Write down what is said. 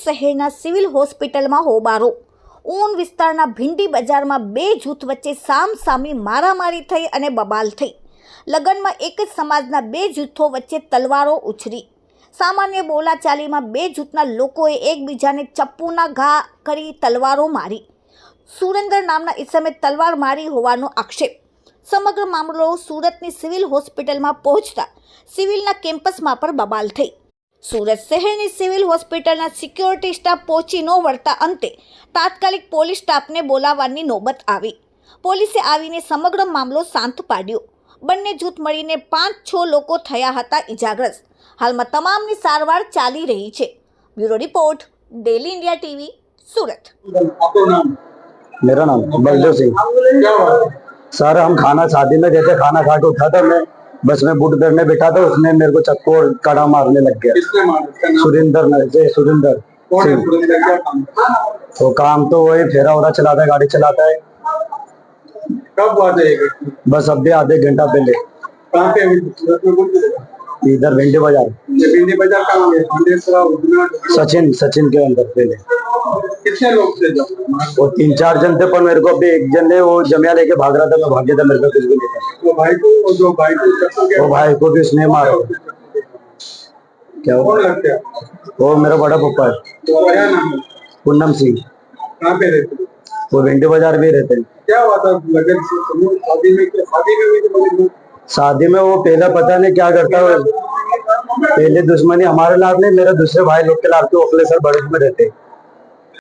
શહેરના સિવિલ હોસ્પિટલમાં હોબાળો। ઊન વિસ્તારના ભીંડી બજારમાં બે જૂથ વચ્ચે સામસામી મારામારી થઈ અને બબાલ થઈ। લગ્નમાં એક જ સમાજના બે જૂથો વચ્ચે તલવારો ઉછળી। સામાન્ય બોલાચાલીમાં બે જૂથના લોકોએ એકબીજાને ચપ્પુના ઘા કરી તલવારો મારી। સુરેન્દ્ર નામના ઈસમે તલવાર મારી હોવાનો આક્ષેપ। સમગ્ર મામલો સુરતની સિવિલ હોસ્પિટલમાં પહોંચતા સિવિલના કેમ્પસમાં પણ બબાલ થઈ। સુરત શહેરની સિવિલ હોસ્પિટલના સિક્યોરિટી સ્ટાફ પહોંચી ન વળતા અંતે તાત્કાલિક પોલીસ સ્ટાફને બોલાવવાની નોબત આવી। પોલીસે આવીને સમગ્ર મામલો શાંત પાડ્યો। બંને જૂથ મળીને 5-6 લોકો થયા હતા ઇજાગ્રસ્ત। હાલમાં તમામની સારવાર ચાલી રહી છે। Bureau report, daily India TV, Surat. मेरा नाम बलदेव सिंह। सर हम खाना शादी में गए थे, खाना खा के उठा था मैं, बस में बूट करने बैठा था, उसने मेरे को चक्कू और कड़ा मारने लग गया। किसने मारा? सुरेंद्र सुरेंद्र सिंह। तो काम तो वही फेरा वोरा चलाता है, गाड़ी चलाता है। कब बात है? बस अभी आधे घंटा पहले। कहाँ पे? इधर भिंडी बाजार। भिंडी बाजार कहाँ है? सचिन के अंदर पहले। कितने लोग थे जब? वो 3-4 जन थे, पर मेरे को अभी एक जन ने वो जमिया लेके भाग रहा था, मैं भाग गया था, मेरे को कुछ भी नहीं था। वो भाई को चक्कर गया? वो भाई को भी उसने मारा। क्या कौन लगता है? वो मेरा बड़ा पप्पा है। तो क्या नाम है? पूनम सिंह। कहाँ पे रहते? वो भिंडी बाजार भी रहते हैं। क्या हुआ था लगन से? शादी में हुई थी? शादी में वो पहला पता नहीं क्या करता है, पहले दुश्मनी हमारे लाभ नहीं, मेरे दूसरे भाई लोग के लाभ के ओखले सर बड़े में रहते।